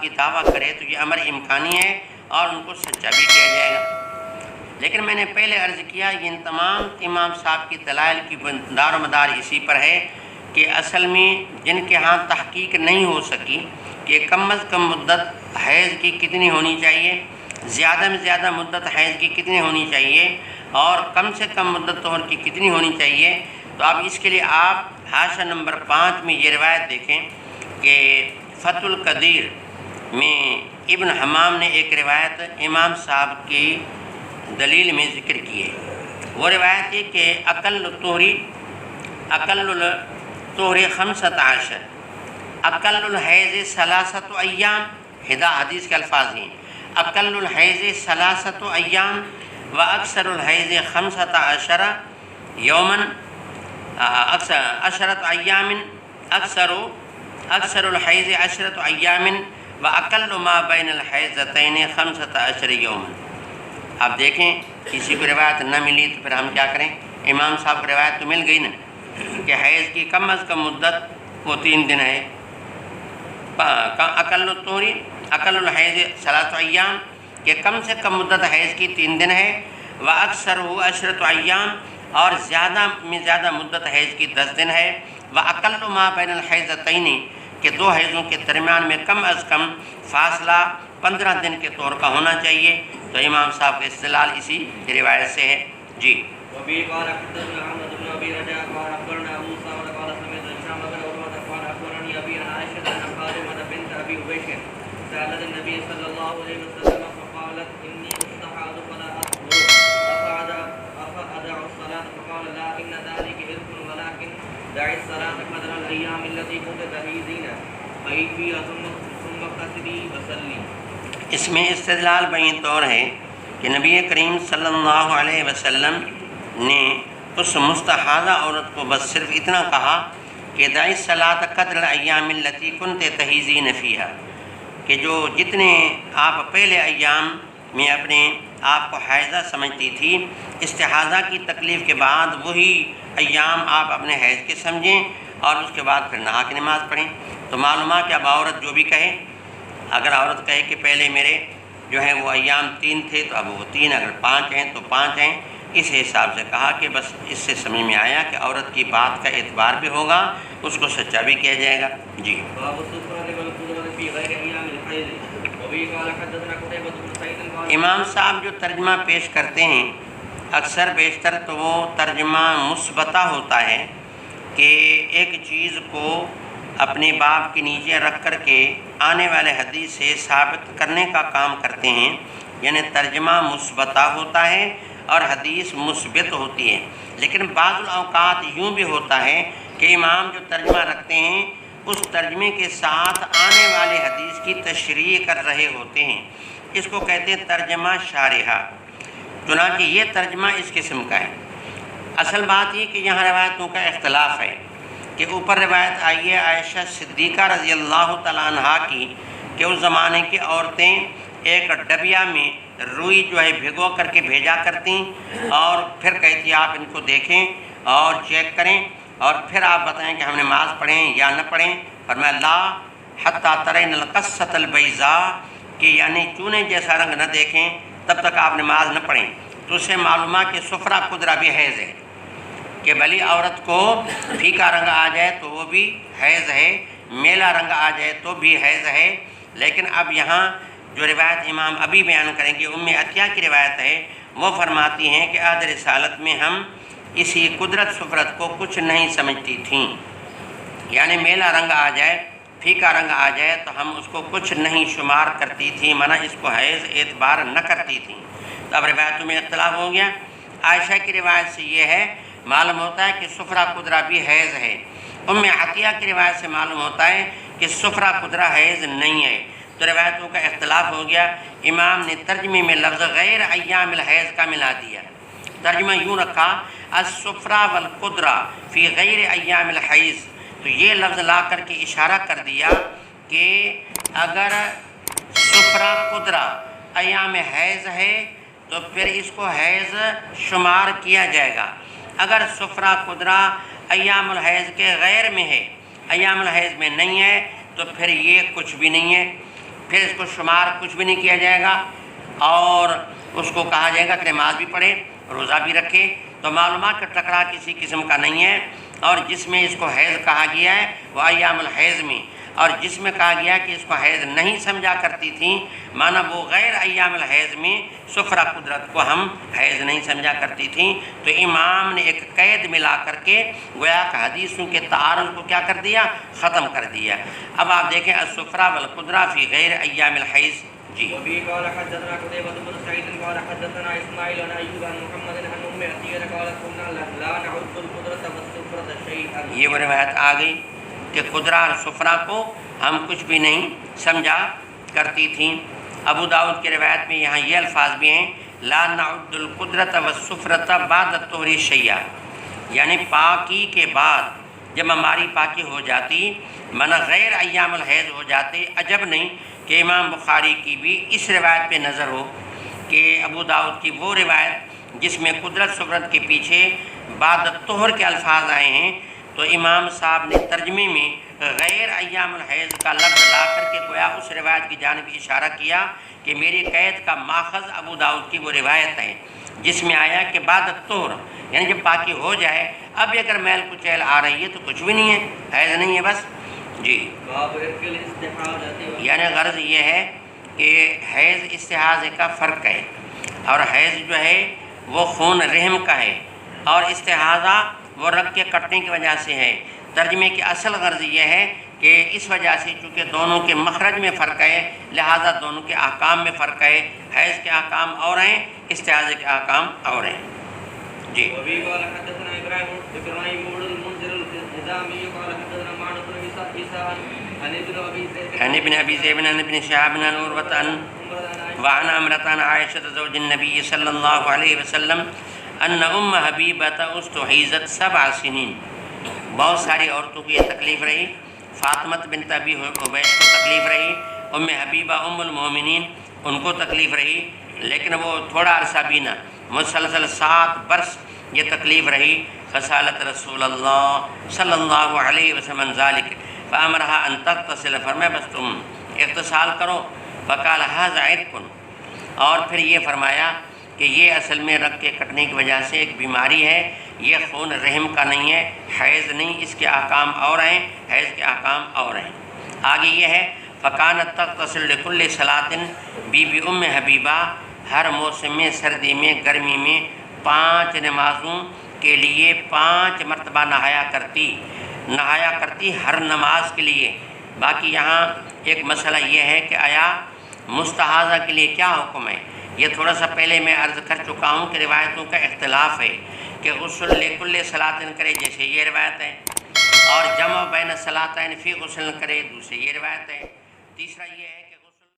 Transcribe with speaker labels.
Speaker 1: کی دعویٰ کرے تو یہ امر امکانی ہے اور ان کو سچا بھی کیا جائے گا۔ لیکن میں نے پہلے عرض کیا یہ ان تمام امام صاحب کی دلائل کی دار و مدار اسی پر ہے کہ اصل میں جن کے ہاں تحقیق نہیں ہو سکی کہ کم از کم مدت حیض کی کتنی ہونی چاہیے، زیادہ میں زیادہ مدت حیض کی کتنی ہونی چاہیے اور کم سے کم مدت طہر کی کتنی ہونی چاہیے، تو اب اس کے لیے آپ حاشیہ نمبر 5 میں یہ روایت دیکھیں کہ فتح القدیر میں ابن حمام نے ایک روایت امام صاحب کی دلیل میں ذکر کی ہے۔ وہ روایت ہے کہ اقل الطہر 15، اقل الحیض 3 ایام، حدیث کے الفاظ ہیں اقل الحیض 3 ایام و اکثر الحیض 15 یوماً، عشرۃ ایام، اکثر الحیض 10 ایام و اقل ما بین الحیضتین 15 یوماً۔ آپ دیکھیں کسی کو روایت نہ ملی تو پھر ہم کیا کریں؟ امام صاحب کو روایت تو مل گئی نا کہ حیض کی کم از کم مدت وہ 3 دن ہے، اقل الحیض 3 ایام کہ کم سے کم مدت حیض کی 3 دن ہے، و اکثر 10 ایام اور زیادہ میں زیادہ مدت حیض کی 10 دن ہے، و اقل ما بین الحیضتین کہ 2 حیضوں کے درمیان میں کم از کم فاصلہ 15 دن کے طور کا ہونا چاہیے۔ تو امام صاحب کا استدلال اسی روایت سے ہے۔ جی
Speaker 2: وبه قال حدثنا احمد بن ابي رجاء قال اخبرنا ابو سعد قال سمعت هشام بن عروه قال اخبرني ابي عن عائشه ان فاطمه بنت ابي حبيش سالت النبي صلى الله عليه وسلم فقالت اني استحاض فلا اطهر افادع الصلاه فقال لا ان ذلك ارث ولكن دع الصلاه قدر الايام التي كنت تحيضين فيها ثم اغتسلي وصلي۔
Speaker 1: اس میں استدلال بین طور ہے کہ نبی کریم صلی اللہ علیہ وسلم نے اس مستحاضہ عورت کو بس صرف اتنا کہا کہ دعی الصلاۃ قدر الایام التی کنت تحیضین فیہا، کہ جو جتنے آپ پہلے ایام میں اپنے آپ کو حیضہ سمجھتی تھی، استحاضہ کی تکلیف کے بعد وہی ایام آپ اپنے حیض کے سمجھیں اور اس کے بعد پھر نہا کے نماز پڑھیں۔ تو معلوم ہے کہ اب عورت جو بھی کہے، اگر عورت کہے کہ پہلے میرے جو ہیں وہ ایام 3 تھے تو اب وہ 3، اگر 5 ہیں تو 5 ہیں، اس حساب سے کہا کہ بس اس سے سمجھ میں آیا کہ عورت کی بات کا اعتبار بھی ہوگا، اس کو سچا بھی کیا جائے گا۔ جی امام صاحب جو ترجمہ پیش کرتے ہیں اکثر بیشتر تو وہ ترجمہ مثبتہ ہوتا ہے کہ ایک چیز کو اپنے باب کے نیچے رکھ کر کے آنے والے حدیث سے ثابت کرنے کا کام کرتے ہیں، یعنی ترجمہ مثبتہ ہوتا ہے اور حدیث مثبت ہوتی ہے۔ لیکن بعض الاوقات یوں بھی ہوتا ہے کہ امام جو ترجمہ رکھتے ہیں اس ترجمے کے ساتھ آنے والے حدیث کی تشریح کر رہے ہوتے ہیں، اس کو کہتے ہیں ترجمہ شارحہ۔ چنانچہ یہ ترجمہ اس قسم کا ہے۔ اصل بات یہ کہ یہاں روایتوں کا اختلاف ہے کہ اوپر روایت آئی ہے عائشہ صدیقہ رضی اللہ تعالیٰ عنہا کی کہ اس زمانے کی عورتیں ایک ڈبیا میں روئی جو ہے بھگو کر کے بھیجا کرتی اور پھر کہتی آپ ان کو دیکھیں اور چیک کریں اور پھر آپ بتائیں کہ ہم نماز پڑھیں یا نہ پڑھیں۔ فرمایا لا حتی ترین القصۃ البیضاء کہ یعنی چونے جیسا رنگ نہ دیکھیں تب تک آپ نماز نہ پڑھیں۔ تو اس سے معلومہ کہ صفرہ قدرہ بھی حیض ہے، کہ بھلی عورت کو پھیکا رنگ آ جائے تو وہ بھی حیض ہے، میلا رنگ آ جائے تو بھی حیض ہے۔ لیکن اب یہاں جو روایت امام ابھی بیان کریں گے ام عطیہ کی روایت ہے، وہ فرماتی ہیں کہ عہد رسالت میں ہم اسی قدرت صفرت کو کچھ نہیں سمجھتی تھیں، یعنی میلا رنگ آ جائے، پھیکا رنگ آ جائے تو ہم اس کو کچھ نہیں شمار کرتی تھیں، منع اس کو حیض اعتبار نہ کرتی تھیں۔ تو اب روایتوں میں اختلاف ہو گیا۔ عائشہ کی روایت سے یہ ہے معلوم ہوتا ہے کہ صفرہ قدرہ بھی حیض ہے۔ ام عطیہ کی روایت سے معلوم ہوتا ہے کہ صفرہ قدرہ حیض نہیں ہے۔ تو روایتوں کا اختلاف ہو گیا۔ امام نے ترجمے میں لفظ غیر ایام الحیض کا ملا دیا، ترجمہ یوں رکھا الصفرہ والقدرہ فی غیر ایام الحیض، تو یہ لفظ لا کر کے اشارہ کر دیا کہ اگر صفرہ قدرہ ایام حیض ہے تو پھر اس کو حیض شمار کیا جائے گا، اگر صفرہ قدرہ ایام الحیض کے غیر میں ہے، ایام الحیض میں نہیں ہے، تو پھر یہ کچھ بھی نہیں ہے۔ پھر اس کو شمار کچھ بھی نہیں کیا جائے گا اور اس کو کہا جائے گا کہ نماز بھی پڑھے روزہ بھی رکھے، تو معلومات کا ٹکرا کسی قسم کا نہیں ہے۔ اور جس میں اس کو حیض کہا گیا ہے وہ ایام الحیض میں، اور جس میں کہا گیا کہ اس کو حیض نہیں سمجھا کرتی تھیں، مانا وہ غیر ایام الحیض میں سفرہ قدرت کو ہم حیض نہیں سمجھا کرتی تھیں، تو امام نے ایک قید ملا کر کے گویا کہ حدیثوں کے تعارض کو کیا کر دیا، ختم کر دیا۔ اب آپ دیکھیں السفرہ والقدرہ فی غیر ایام الحیض۔ جی
Speaker 2: وبه قال حدثنا قتيبة بن سعيد قال حدثنا إسماعيل عن أيوب عن محمد عن أم عطية قال كنا لا نعد القدرة والسفرة شيئا۔
Speaker 1: یہ وہ روایت آ گئی کہ قدرہ اور سفرہ کو ہم کچھ بھی نہیں سمجھا کرتی تھیں۔ ابو داؤد کی روایت میں یہاں یہ الفاظ بھی ہیں لا نعد القدرة والسفرة بعد الطہر شیئا، یعنی پاکی کے بعد جب ہماری پاکی ہو جاتی مانا غیر ایام الحیض ہو جاتے، عجب نہیں کہ امام بخاری کی بھی اس روایت پہ نظر ہو کہ ابو داؤد کی وہ روایت جس میں قدرت سفرت کے پیچھے بعد الطہر کے الفاظ آئے ہیں، تو امام صاحب نے ترجمے میں غیر ایام الحیض کا لفظ لا کر کے گویا اس روایت کی جانب اشارہ کیا کہ میری قید کا ماخذ ابو داؤد کی وہ روایت ہے جس میں آیا کہ بعد الطہر، یعنی جب پاکی ہو جائے، اب اگر میل کچیل آ رہی ہے تو کچھ بھی نہیں ہے، حیض نہیں ہے بس۔ جی
Speaker 2: باب رفع الاستحاضة،
Speaker 1: یعنی غرض یہ ہے کہ حیض استحاضے کا فرق ہے، اور حیض جو ہے وہ خون رحم کا ہے اور استحاضہ وہ رگ کے کٹنے کی وجہ سے ہے۔ ترجمے کی اصل غرض یہ ہے کہ اس وجہ سے چونکہ دونوں کے مخرج میں فرق ہے لہذا دونوں کے احکام میں فرق ہے، حیض کے احکام اور ہیں، استحاضے کے احکام اور ہیں۔ جی
Speaker 2: وبه قال حدثنا إبراهيم بن المنذر النظامي قال حدثنا معن بن عيسى عن ابن أبي ذئب
Speaker 1: عن ابن ابی ذئب عن ابن شهاب عن عروة وعن عمرة عن عائشة زوج النبي صلى الله عليه وسلم ان ام حبیبة استحیضت 7 سنین۔ بہت ساری عورتوں کی یہ تکلیف رہی، فاطمہ بنت ابی حبیش کو تکلیف رہی، ام حبیبہ ام المومنین ان کو تکلیف رہی، لیکن وہ تھوڑا عرصہ بھی نہ، مسلسل 7 برس یہ تکلیف رہی۔ فسالت رسول اللہ صلی اللہ علیہ وسلم ذالک فامرہا ان تغتسل، فرمایا بس تم اغتسال کرو، فقال ھذا عرق، اور پھر یہ فرمایا کہ یہ اصل میں رگ کے کٹنے کی وجہ سے ایک بیماری ہے، یہ خون رحم کا نہیں ہے، حیض نہیں، اس کے احکام اور ہیں، حیض کے احکام اور ہیں۔ آگے یہ ہے فکانت تغتسل لکل صلاۃ، بی بی ام حبیبہ ہر موسم میں، سردی میں، گرمی میں 5 نمازوں کے لیے 5 مرتبہ نہایا کرتی ہر نماز کے لیے۔ باقی یہاں ایک مسئلہ یہ ہے کہ آیا مستحاضہ کے لیے کیا حکم ہے، یہ تھوڑا سا پہلے میں عرض کر چکا ہوں کہ روایتوں کا اختلاف ہے کہ غسل لکل صلاۃ کرے جیسے یہ روایت ہے، اور جمع بین صلاتین فی غسل کرے دوسری یہ روایت ہے، تیسرا یہ ہے کہ